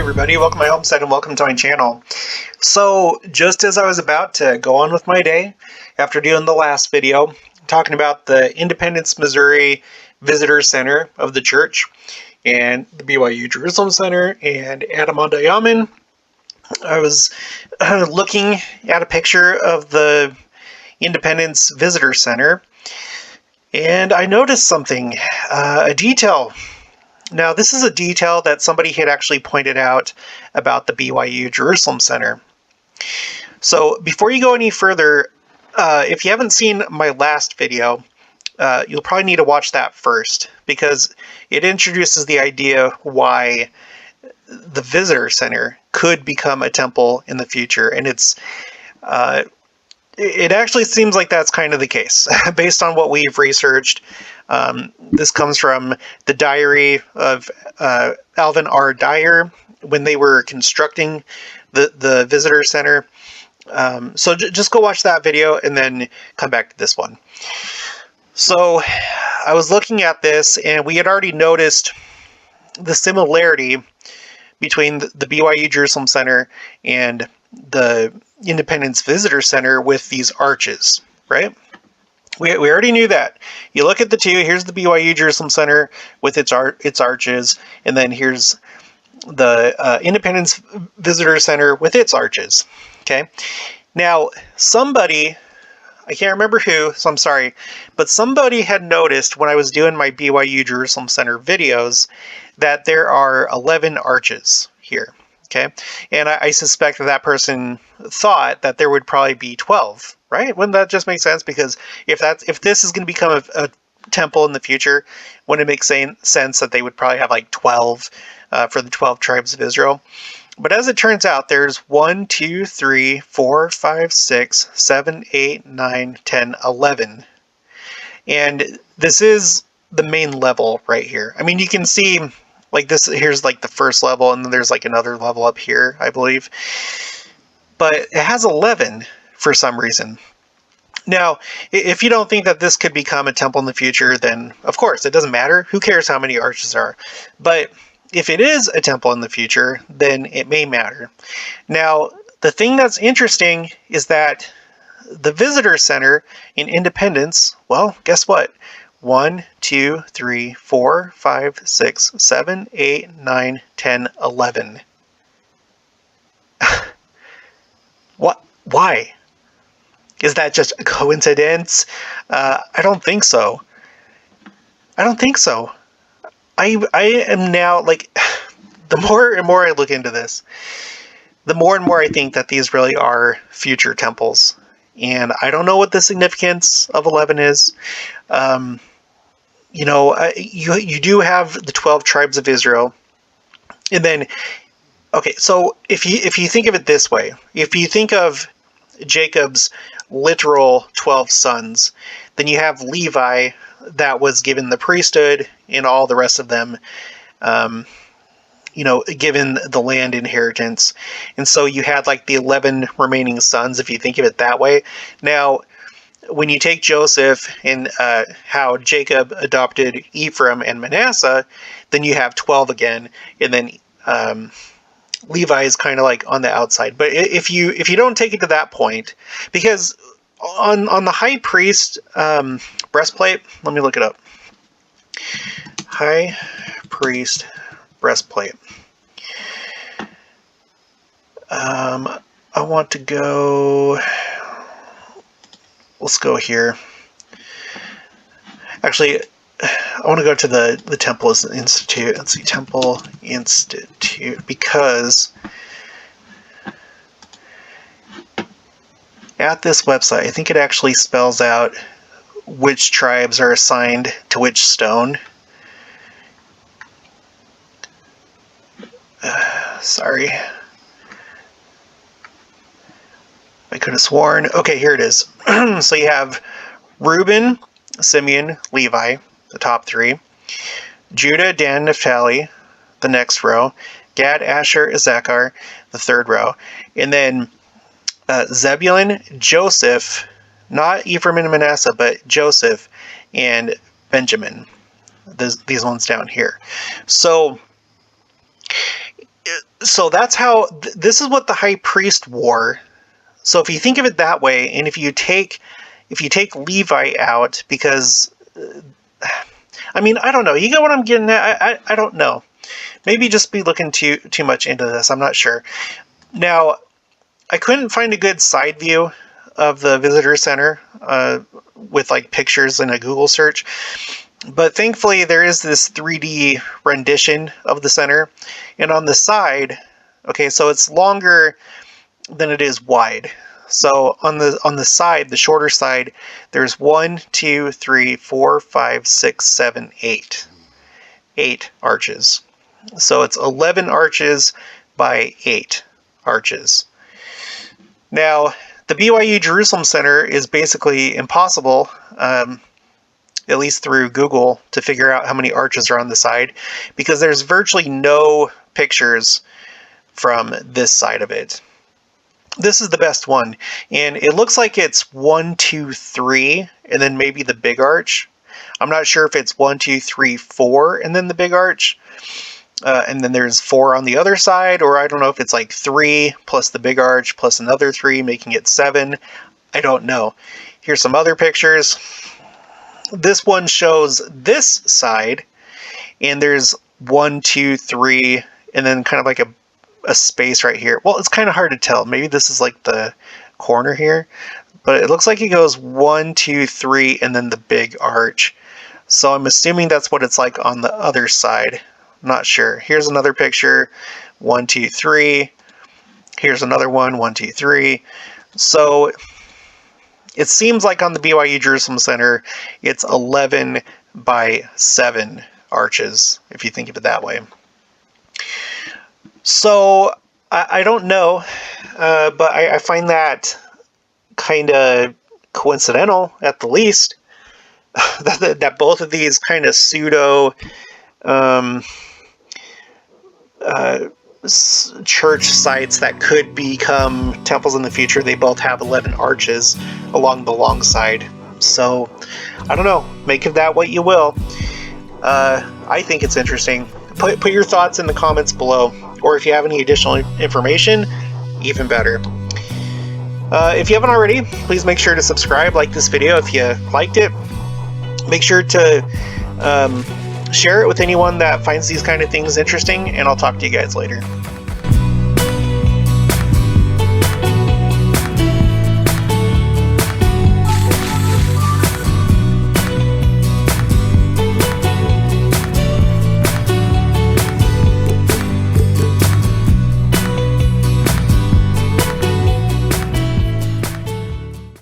everybody, welcome to my homestead and welcome to my channel. So just as I was about to go on with my day, after doing the last video, talking about the Independence, Missouri Visitor Center of the church and the BYU Jerusalem Center and Adamondayaman, I was looking at a picture of the Independence Visitor Center and I noticed something, a detail. Now, this is a detail that somebody had actually pointed out about the BYU Jerusalem Center. So before you go any further, if you haven't seen my last video, you'll probably need to watch that first because it introduces the idea why the visitor center could become a temple in the future. And it actually seems like that's kind of the case based on what we've researched. This comes from the diary of Alvin R. Dyer when they were constructing the visitor center. So just go watch that video and then come back to this one. So I was looking at this and we had already noticed the similarity between the BYU Jerusalem Center and the Independence Visitor Center with these arches, right? We already knew that. You look at the two, here's the BYU Jerusalem Center with its arches, and then here's the Independence Visitor Center with its arches, okay? Now, somebody, I can't remember who, so I'm sorry, but somebody had noticed when I was doing my BYU Jerusalem Center videos that there are 11 arches here. Okay, and I suspect that person thought that there would probably be 12, right? Wouldn't that just make sense? Because if this is going to become a temple in the future, wouldn't it make sense that they would probably have like 12 for the 12 tribes of Israel? But as it turns out, there's 1, 2, 3, 4, 5, 6, 7, 8, 9, 10, 11. And this is the main level right here. I mean, you can see like this, here's like the first level, and then there's like another level up here, I believe. But it has 11 for some reason. Now, if you don't think that this could become a temple in the future, then of course, it doesn't matter. Who cares how many arches there are? But if it is a temple in the future, then it may matter. Now, the thing that's interesting is that the visitor center in Independence, well, guess what? 1, 2, 3, 4, 5, 6, 7, 8, 9, 10, 11. What? Why? Is that just a coincidence? I don't think so. I don't think so. I am now, like, the more and more I look into this, the more and more I think that these really are future temples. And I don't know what the significance of 11 is. You know, you do have the 12 tribes of Israel. And then, okay, so if you think of it this way, if you think of Jacob's literal 12 sons, then you have Levi that was given the priesthood and all the rest of them, you know, given the land inheritance. And so you had like the 11 remaining sons, if you think of it that way. Now, when you take Joseph and how Jacob adopted Ephraim and Manasseh, then you have 12 again, and then Levi is kind of like on the outside. But if you don't take it to that point, because on the high priest breastplate, let me look it up. High priest breastplate. I want to go. Let's go here. Actually, I want to go to the Temple Institute. Let's see, Temple Institute, because at this website, I think it actually spells out which tribes are assigned to which stone. Sorry. I could have sworn. Okay, here it is. So you have Reuben, Simeon, Levi, the top three. Judah, Dan, Naphtali, the next row. Gad, Asher, Issachar, the third row. And then Zebulun, Joseph, not Ephraim and Manasseh, but Joseph and Benjamin. These ones down here. So So that's how, this is what the high priest wore. So if you think of it that way, and if you take Levi out, because I mean, I don't know. You get what I'm getting at? I don't know. Maybe just be looking too much into this. I'm not sure. Now, I couldn't find a good side view of the visitor center with like pictures in a Google search. But thankfully, there is this 3D rendition of the center. And on the side, okay, so it's longer than it is wide. So on the side, the shorter side, there's 1, 2, 3, 4, 5, 6, 7, 8. 8 arches. So it's 11 arches by 8 arches. Now, the BYU Jerusalem Center is basically impossible, at least through Google, to figure out how many arches are on the side, because there's virtually no pictures from this side of it. This is the best one, and it looks like it's 1, 2, 3, and then maybe the big arch. I'm not sure if it's 1, 2, 3, 4, and then the big arch, and then there's 4 on the other side, or I don't know if it's like 3 plus the big arch plus another 3, making it 7. I don't know. Here's some other pictures. This one shows this side, and there's 1, 2, 3, and then kind of like a space right here. Well, it's kind of hard to tell. Maybe this is like the corner here, but it looks like it goes 1, 2, 3, and then the big arch. So I'm assuming that's what it's like on the other side. I'm not sure. Here's another picture. 1, 2, 3. Here's another one. 1, 2, 3. So it seems like on the BYU Jerusalem Center, it's 11 by 7 arches, if you think of it that way. So I don't know, but I find that kind of coincidental, at the least, that both of these kind of pseudo church sites that could become temples in the future, they both have 11 arches along the long side. So I don't know, make of that what you will. I think it's interesting. Put your thoughts in the comments below, or if you have any additional information, even better. If you haven't already, please make sure to subscribe, like this video if you liked it. Make sure to share it with anyone that finds these kind of things interesting, and I'll talk to you guys later.